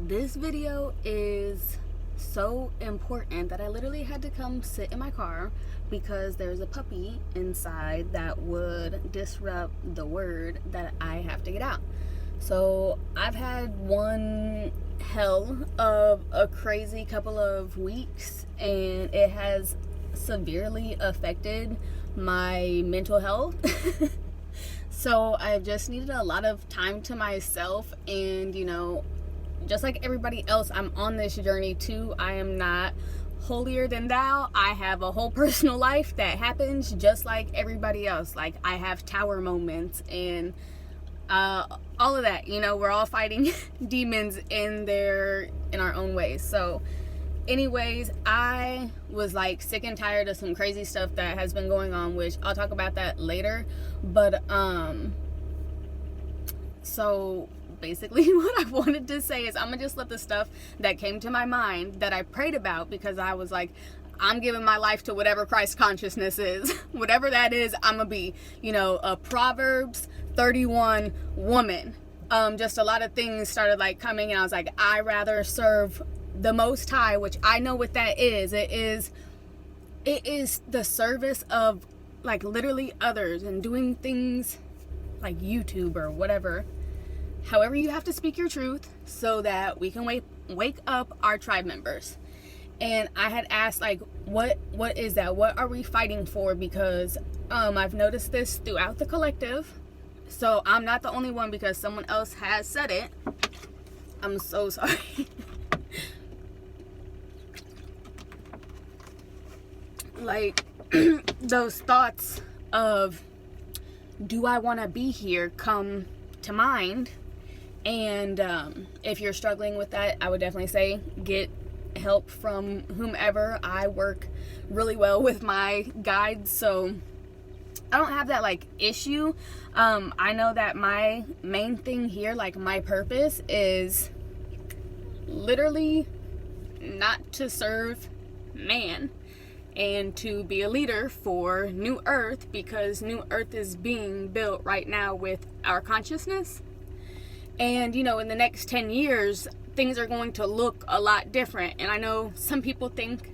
This video is so important that I literally had to come sit in my car because there's a puppy inside that would disrupt the word that I have to get out. So I've had one hell of a crazy couple of weeks, and it has severely affected my mental health. So I've just needed a lot of time to myself, and just like everybody else, I'm on this journey too. I am not holier than thou. I have a whole personal life that happens just like everybody else. Like, I have tower moments and all of that. We're all fighting demons in our own ways. So anyways, I was like sick and tired of some crazy stuff that has been going on, which I'll talk about that later. But so basically what I wanted to say is I'm gonna just let the stuff that came to my mind that I prayed about, because I was like, I'm giving my life to whatever Christ consciousness is. Whatever that is, I'm gonna be, a Proverbs 31 woman. Just a lot of things started like coming, and I was like, I rather serve the Most High, which I know what that is. It is the service of like literally others and doing things like YouTube or whatever. However, you have to speak your truth so that we can wake up our tribe members. And I had asked, like, what is that? What are we fighting for? Because I've noticed this throughout the collective. So I'm not the only one, because someone else has said it. I'm so sorry. Like, those thoughts of, do I want to be here, come to mind. And if you're struggling with that, I would definitely say get help from whomever. I work really well with my guides, so I don't have that like issue. I know that my main thing here, like my purpose, is literally not to serve man and to be a leader for New Earth, because New Earth is being built right now with our consciousness. And, in the next 10 years, things are going to look a lot different. And I know some people think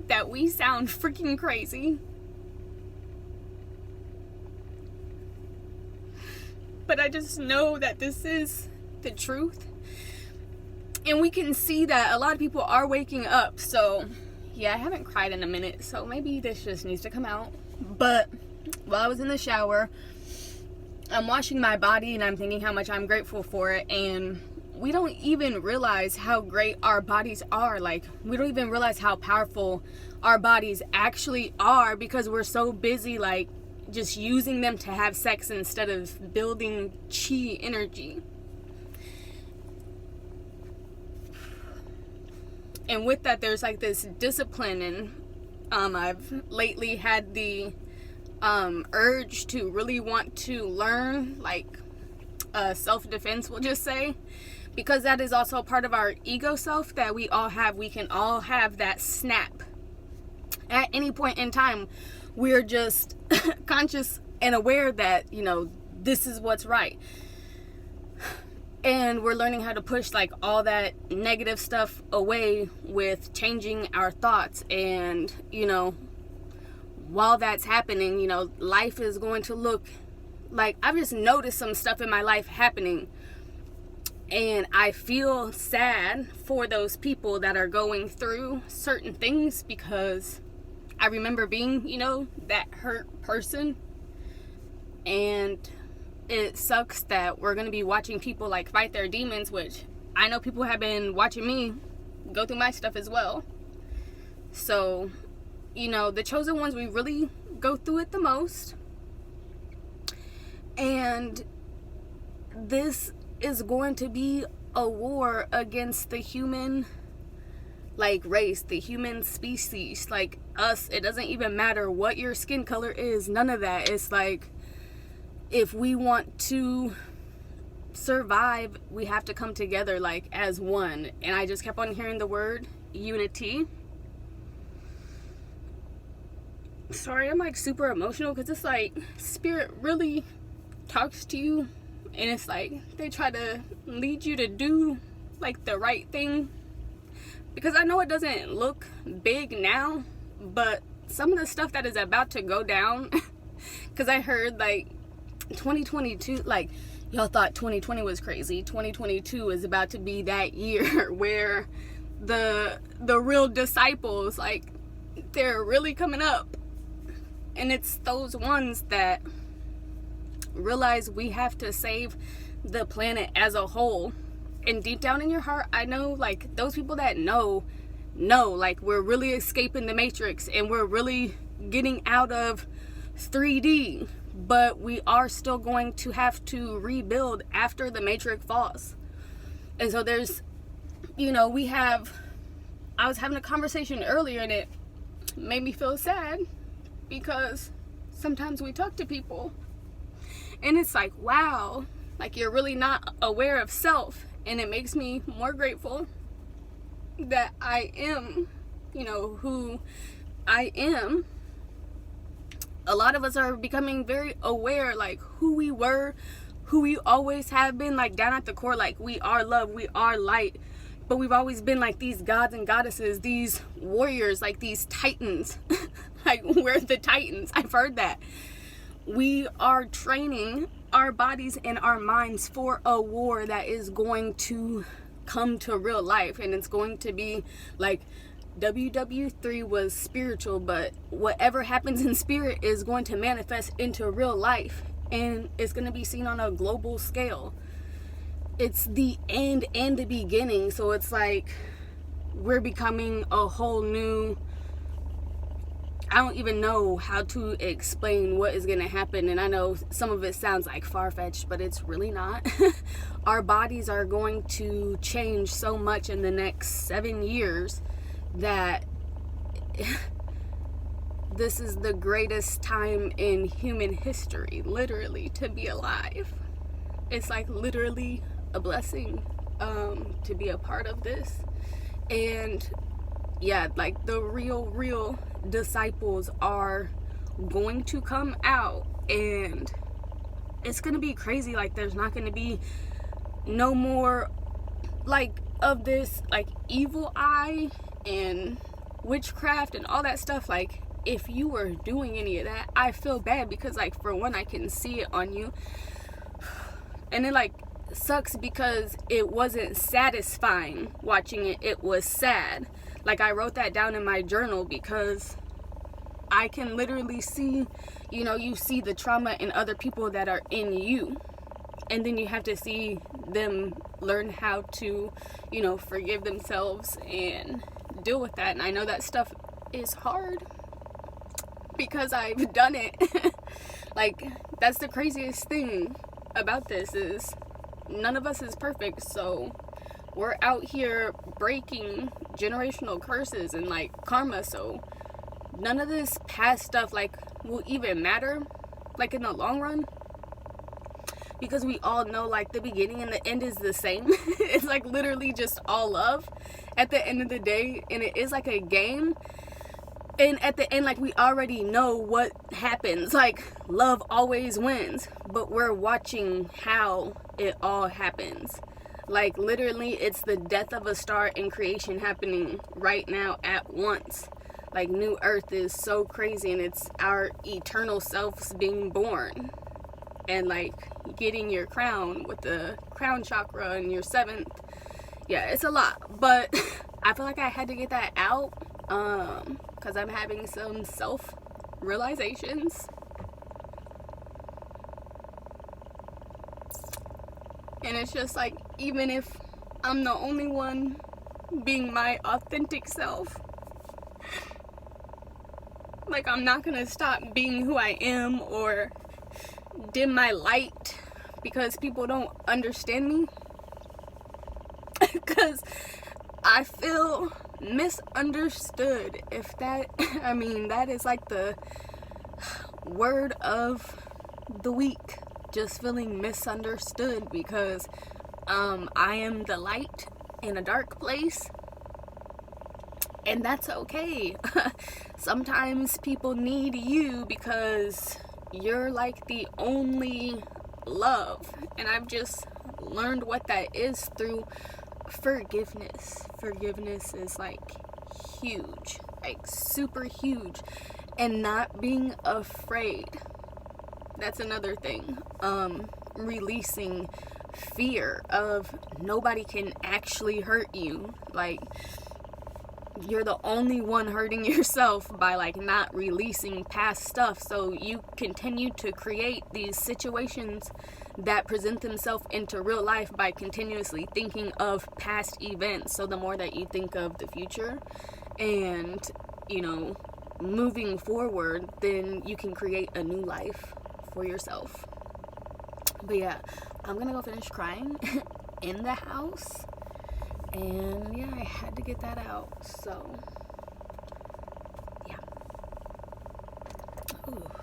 that we sound freaking crazy. But I just know that this is the truth. And we can see that a lot of people are waking up. So, yeah, I haven't cried in a minute. So maybe this just needs to come out. But while I was in the shower, I'm washing my body and I'm thinking how much I'm grateful for it. And we don't even realize how great our bodies are. Like, we don't even realize how powerful our bodies actually are, because we're so busy like just using them to have sex instead of building chi energy. And with that, there's like this discipline, and I've lately had the urge to really want to learn like self-defense, we'll just say, because that is also part of our ego self that we all have. We can all have that snap at any point in time. We're just conscious and aware that this is what's right, and we're learning how to push like all that negative stuff away with changing our thoughts. And while that's happening, life is going to look like, I've just noticed some stuff in my life happening, and I feel sad for those people that are going through certain things, because I remember being, that hurt person. And it sucks that we're going to be watching people like fight their demons, which I know people have been watching me go through my stuff as well. So the chosen ones, we really go through it the most. And this is going to be a war against the human like race, the human species, like us. It doesn't even matter what your skin color is, none of that. It's like, if we want to survive, we have to come together like as one. And I just kept on hearing the word unity. Sorry, I'm like super emotional, because it's like spirit really talks to you, and it's like they try to lead you to do like the right thing, because I know it doesn't look big now, but some of the stuff that is about to go down, because I heard like 2022, like y'all thought 2020 was crazy. 2022 is about to be that year where the real disciples, like, they're really coming up. And it's those ones that realize we have to save the planet as a whole. And deep down in your heart, I know, like, those people that know, like, we're really escaping the Matrix and we're really getting out of 3D. But we are still going to have to rebuild after the Matrix falls. And so there's, you know, I was having a conversation earlier and it made me feel sad, because sometimes we talk to people and it's like, wow, like, you're really not aware of self. And it makes me more grateful that I am, you know, who I am. A lot of us are becoming very aware, like, who we were, who we always have been, like, down at the core, like, we are love, we are light. But we've always been like these gods and goddesses, these warriors, like these titans. Like, we're the titans. I've heard that. We are training our bodies and our minds for a war that is going to come to real life. And it's going to be like WW3 was spiritual, but whatever happens in spirit is going to manifest into real life. And it's going to be seen on a global scale. It's the end and the beginning. So it's like we're becoming a whole new, I don't even know how to explain what is going to happen. And I know some of it sounds like far-fetched, but it's really not. Our bodies are going to change so much in the next 7 years that this is the greatest time in human history, literally, to be alive. It's like literally a blessing to be a part of this. And yeah, like, the real disciples are going to come out, and it's gonna be crazy. Like, there's not gonna be no more like of this like evil eye and witchcraft and all that stuff. Like, if you were doing any of that, I feel bad, because, like, for one, I can see it on you, and it like sucks because it wasn't satisfying watching it. It was sad. Like, I wrote that down in my journal because I can literally see, you know, you see the trauma in other people that are in you, and then you have to see them learn how to, you know, forgive themselves and deal with that. And I know that stuff is hard because I've done it. Like, that's the craziest thing about this, is none of us is perfect. So we're out here breaking generational curses and like karma, so none of this past stuff like will even matter, like, in the long run, because we all know, like, the beginning and the end is the same. It's like literally just all love at the end of the day, and it is like a game. And at the end, like, we already know what happens. Like, love always wins, but we're watching how it all happens. Like, literally, it's the death of a star and creation happening right now at once. Like, New Earth is so crazy, and it's our eternal selves being born. And, like, getting your crown with the crown chakra and your 7th. Yeah, it's a lot. But I feel like I had to get that out. Because I'm having some self-realizations. And it's just like, even if I'm the only one being my authentic self, like, I'm not gonna stop being who I am or dim my light because people don't understand me. Because I feel misunderstood, if that, I mean, that is like the word of the week. Just feeling misunderstood, because I am the light in a dark place, and that's okay. Sometimes people need you because you're like the only love, and I've just learned what that is through Forgiveness is like huge, like super huge. And not being afraid, that's another thing. Releasing fear of nobody can actually hurt you. Like, you're the only one hurting yourself by like not releasing past stuff. So you continue to create these situations that present themselves into real life by continuously thinking of past events. So the more that you think of the future and, you know, moving forward, then you can create a new life for yourself. But yeah, I'm gonna go finish crying in the house. And yeah, I had to get that out. So yeah. Ooh.